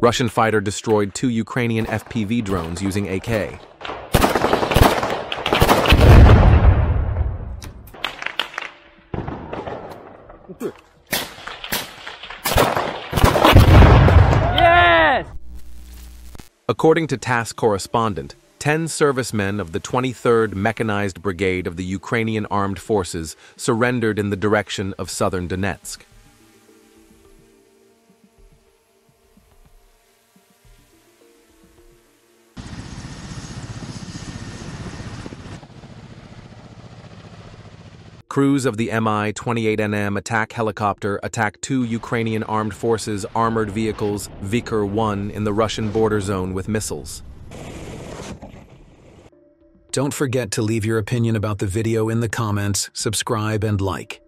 Russian fighter destroyed 2 Ukrainian FPV drones using AK. Yes! According to TASS correspondent, 10 servicemen of the 23rd Mechanized Brigade of the Ukrainian Armed Forces surrendered in the direction of southern Donetsk. Crews of the Mi-28NM attack helicopter attacked 2 Ukrainian Armed Forces armored vehicles, Viker-1, in the Russian border zone with missiles. Don't forget to leave your opinion about the video in the comments, subscribe, and like.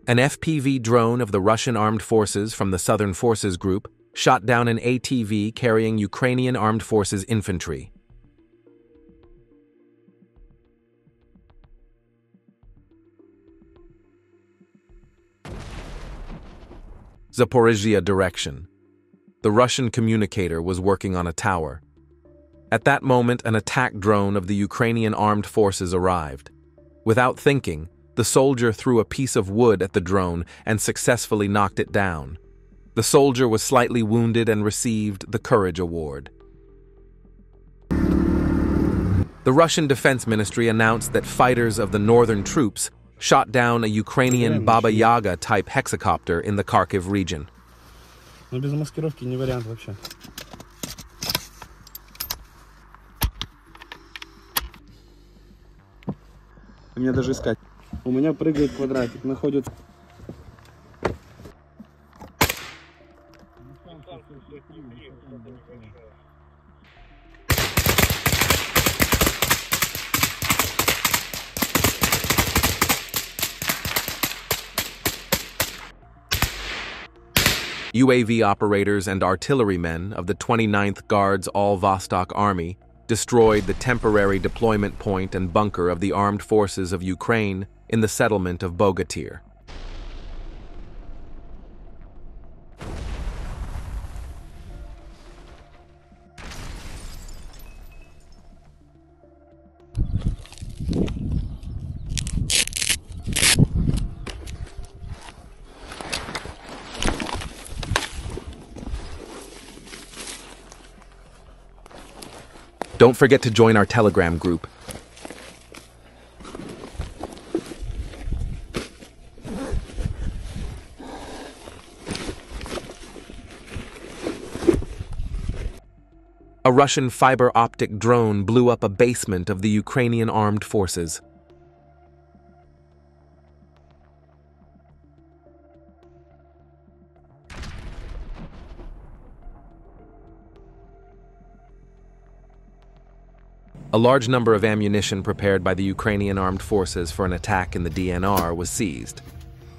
An FPV drone of the Russian Armed Forces from the Southern Forces Group shot down an ATV carrying Ukrainian Armed Forces infantry. Zaporizhzhia direction. The Russian communicator was working on a tower. At that moment, an attack drone of the Ukrainian Armed Forces arrived. Without thinking, the soldier threw a piece of wood at the drone and successfully knocked it down. The soldier was slightly wounded and received the Courage Award. The Russian Defense Ministry announced that fighters of the northern troops shot down a Ukrainian Baba Yaga-type hexacopter in the Kharkiv region. Но без маскировки не вариант вообще. Мне даже искать. У меня прыгает квадратик, находится. UAV operators and artillerymen of the 29th Guards All-Vostok Army destroyed the temporary deployment point and bunker of the armed forces of Ukraine in the settlement of Bogatyr. Don't forget to join our Telegram group. A Russian fiber optic drone blew up a basement of the Ukrainian armed forces. A large number of ammunition prepared by the Ukrainian armed forces for an attack in the DNR was seized.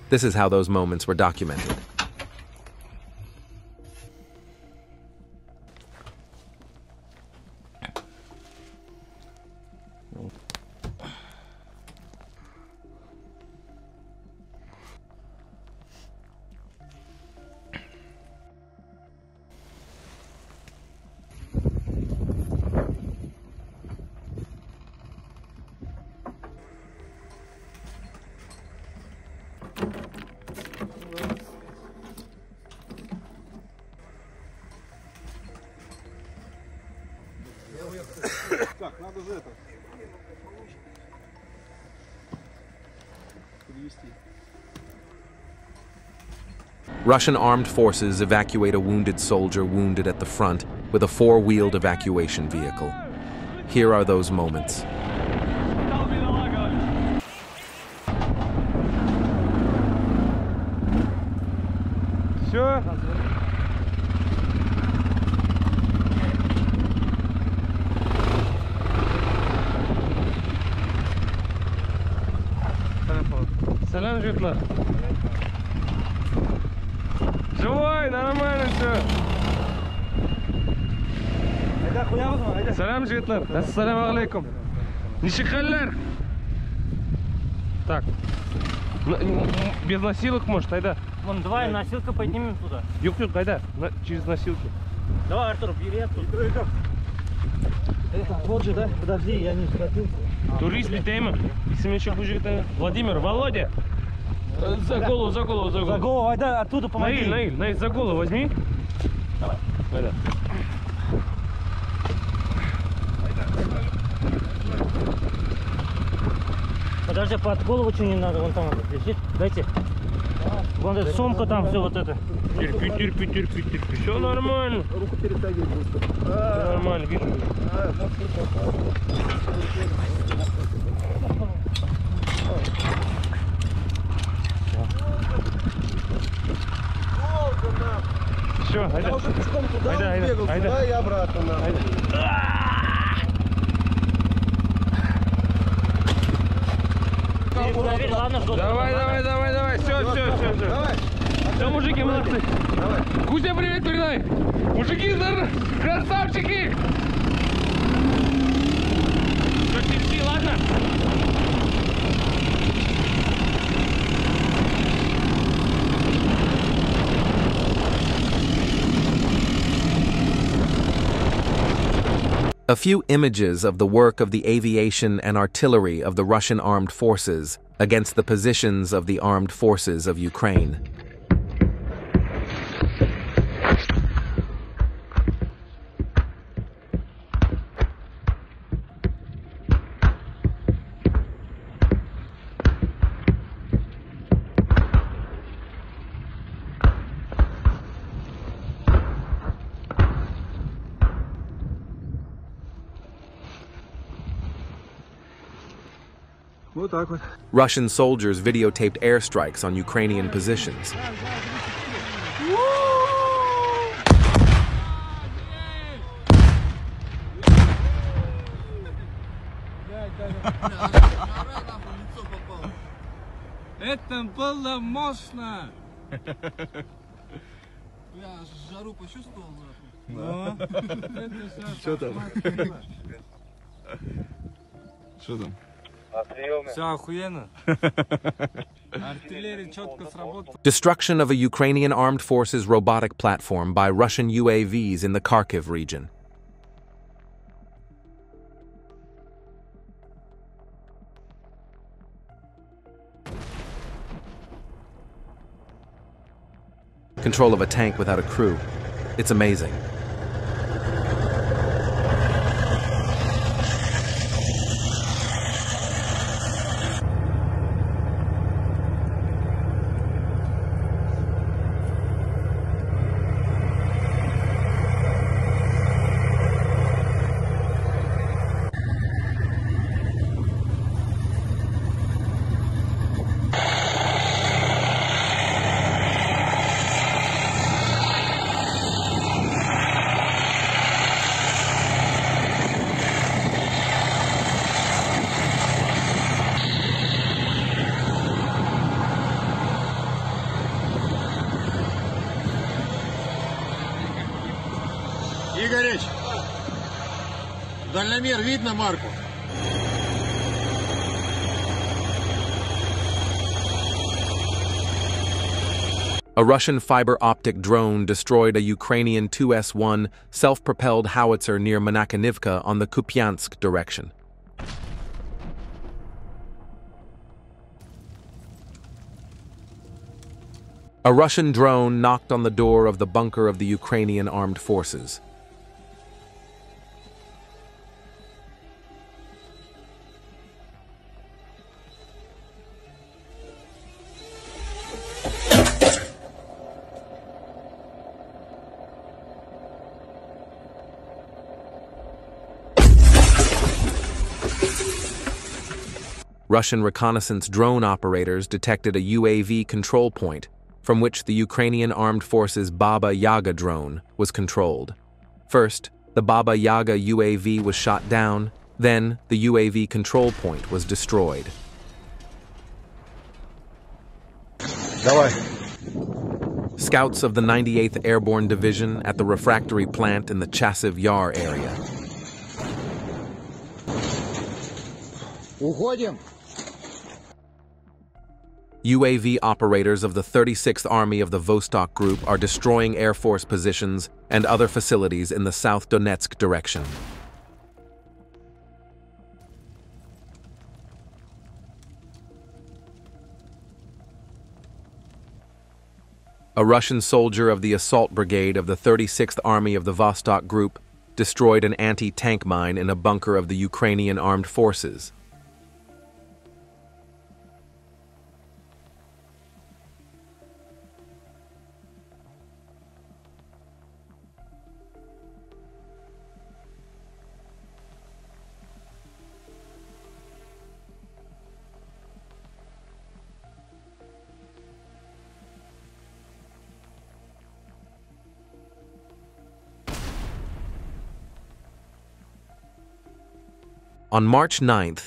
This is how those moments were documented. Так, надо же это перевести. Russian armed forces evacuate a wounded soldier wounded at the front with a 4-wheeled evacuation vehicle. Here are those moments. Все. Салям, житла. Живой, нормально все. Салям, житлар. Ассаламу алейкум. Нишикаллар. Так. Без носилок, может, айда? Вон, давай носилка поднимем туда. Юк-юк, айда, через носилки. Давай, Артур, бери оттуда. Это, вот же, да? Подожди, я не схватился. Турист битейма. Семечек бужик. Владимир, Володя. За голову, за голову, за голову. За голову, айда, оттуда помоги. Наиль, за голову возьми. Давай. Айда. Подожди, под голову что не надо, вон там вот лежит. Дайте. Вон эта сумка там, все вот это. Терпи. Все нормально. Руку перетягивай просто. Все нормально, вижу. Все, айда. Я уже пешком туда бегал, туда и обратно. Давай. Все. Давай. Все, мужики, молодцы. Давай. Кузя, привет передай. Мужики, красавчики. Все, терпи, ладно? A few images of the work of the aviation and artillery of the Russian armed forces against the positions of the armed forces of Ukraine. Вот так вот. Russian soldiers videotaped airstrikes on Ukrainian positions. Это было мощно! Я жару почувствовал. Что там? Что там? Все охуенно. Артиллерия четко сработала. Destruction of a Ukrainian armed forces robotic platform by Russian UAVs in the Kharkiv region. Control of a tank without a crew. It's amazing. Игорич, дальномер видно марку? A Russian fiber-optic drone destroyed a Ukrainian 2S-1 self-propelled howitzer near Monakhanivka on the Kupiansk direction. A Russian drone knocked on the door of the bunker of the Ukrainian armed forces. Russian reconnaissance drone operators detected a UAV control point from which the Ukrainian Armed Forces Baba Yaga drone was controlled. First, the Baba Yaga UAV was shot down, then the UAV control point was destroyed. Давай. Scouts of the 98th Airborne Division at the refractory plant in the Chasiv Yar area. Уходим. UAV operators of the 36th Army of the Vostok Group are destroying Air Force positions and other facilities in the South Donetsk direction. A Russian soldier of the Assault Brigade of the 36th Army of the Vostok Group destroyed an anti-tank mine in a bunker of the Ukrainian armed forces. On March 9,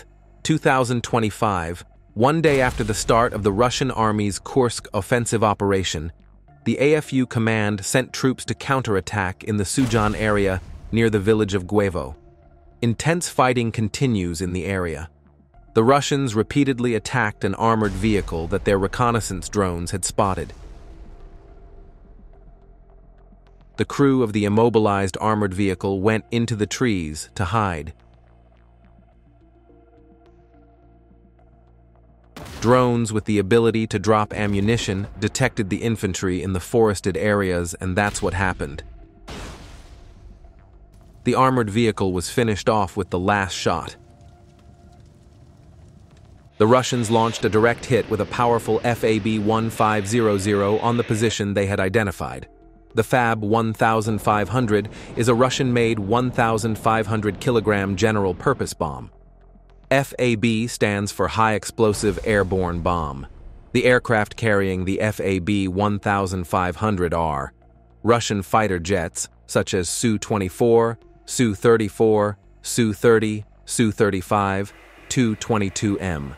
2025, one day after the start of the Russian Army's Kursk offensive operation, the AFU command sent troops to counterattack in the Sujan area near the village of Guevo. Intense fighting continues in the area. The Russians repeatedly attacked an armored vehicle that their reconnaissance drones had spotted. The crew of the immobilized armored vehicle went into the trees to hide. Drones with the ability to drop ammunition detected the infantry in the forested areas, and that's what happened. The armored vehicle was finished off with the last shot. The Russians launched a direct hit with a powerful FAB-1500 on the position they had identified. The FAB 1500 is a Russian-made 1,500 kilogram general-purpose bomb. FAB stands for High Explosive Airborne Bomb. The aircraft carrying the FAB 1500 are Russian fighter jets such as Su-24, Su-34, Su-30, Su-35, Tu-22M.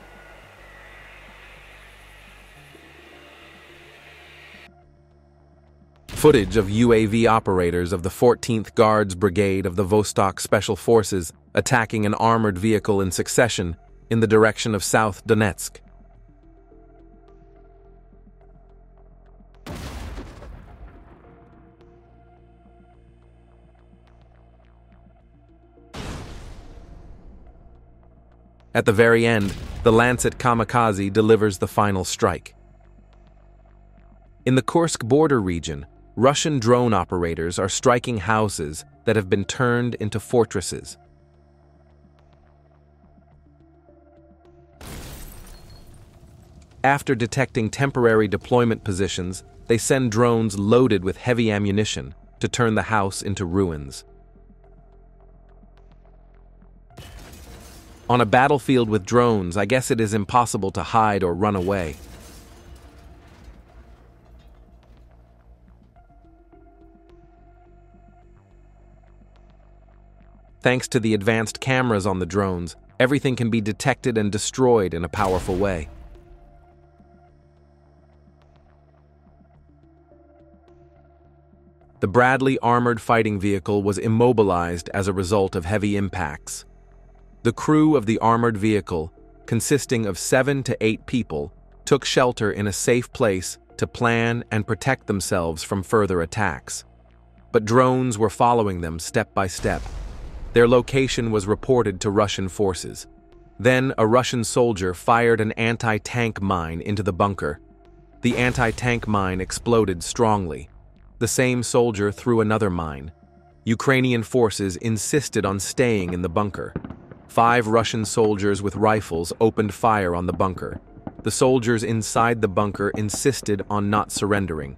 Footage of UAV operators of the 14th Guards Brigade of the Vostok Special Forces attacking an armored vehicle in succession in the direction of South Donetsk. At the very end, the Lancet Kamikaze delivers the final strike. In the Kursk border region, Russian drone operators are striking houses that have been turned into fortresses. After detecting temporary deployment positions, they send drones loaded with heavy ammunition to turn the house into ruins. On a battlefield with drones, I guess it is impossible to hide or run away. Thanks to the advanced cameras on the drones, everything can be detected and destroyed in a powerful way. The Bradley armored fighting vehicle was immobilized as a result of heavy impacts. The crew of the armored vehicle, consisting of 7 to 8 people, took shelter in a safe place to plan and protect themselves from further attacks. But drones were following them step by step. Their location was reported to Russian forces. Then a Russian soldier fired an anti-tank mine into the bunker. The anti-tank mine exploded strongly. The same soldier threw another mine. Ukrainian forces insisted on staying in the bunker. 5 Russian soldiers with rifles opened fire on the bunker. The soldiers inside the bunker insisted on not surrendering.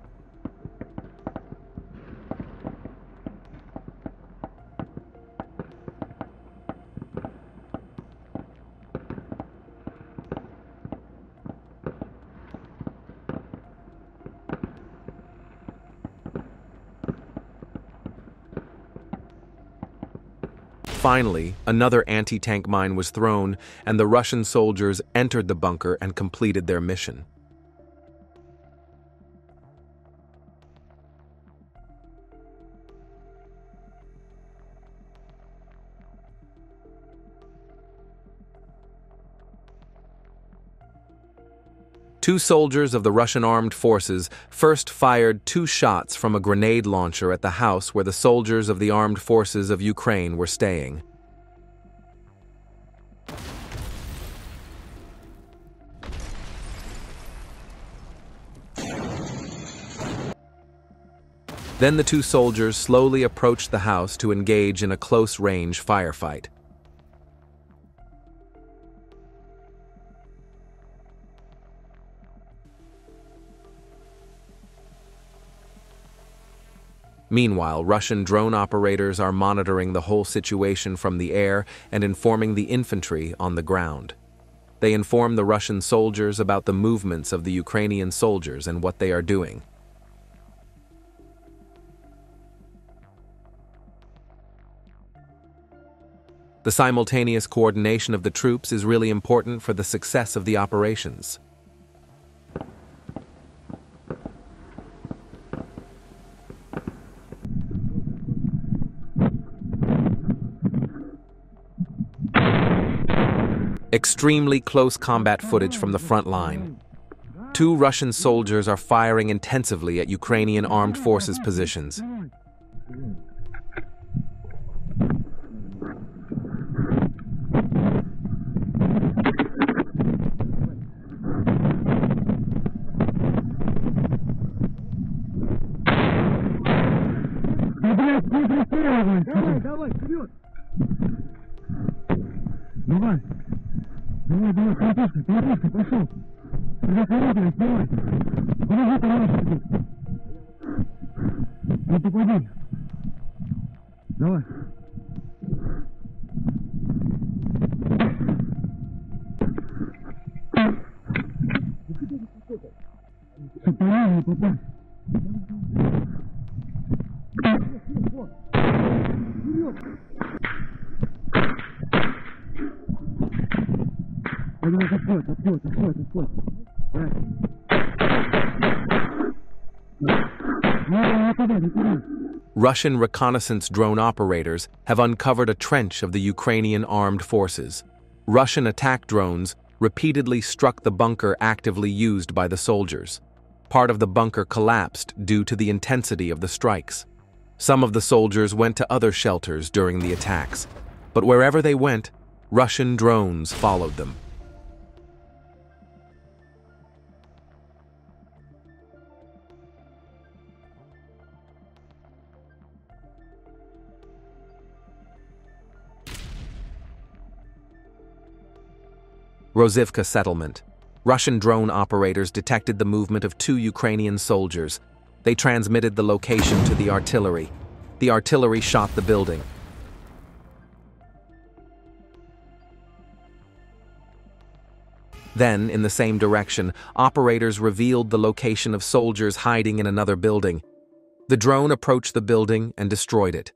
Finally, another anti-tank mine was thrown, and the Russian soldiers entered the bunker and completed their mission. Two soldiers of the Russian armed forces first fired 2 shots from a grenade launcher at the house where the soldiers of the armed forces of Ukraine were staying. Then the 2 soldiers slowly approached the house to engage in a close-range firefight. Meanwhile, Russian drone operators are monitoring the whole situation from the air and informing the infantry on the ground. They inform the Russian soldiers about the movements of the Ukrainian soldiers and what they are doing. The simultaneous coordination of the troops is really important for the success of the operations. Extremely close combat footage from the front line. 2 Russian soldiers are firing intensively at Ukrainian armed forces positions. Russian reconnaissance drone operators have uncovered a trench of the Ukrainian armed forces. Russian attack drones repeatedly struck the bunker actively used by the soldiers. Part of the bunker collapsed due to the intensity of the strikes. Some of the soldiers went to other shelters during the attacks, but wherever they went, Russian drones followed them. Rozivka settlement. Russian drone operators detected the movement of 2 Ukrainian soldiers. They transmitted the location to the artillery. The artillery shot the building. Then, in the same direction, operators revealed the location of soldiers hiding in another building. The drone approached the building and destroyed it.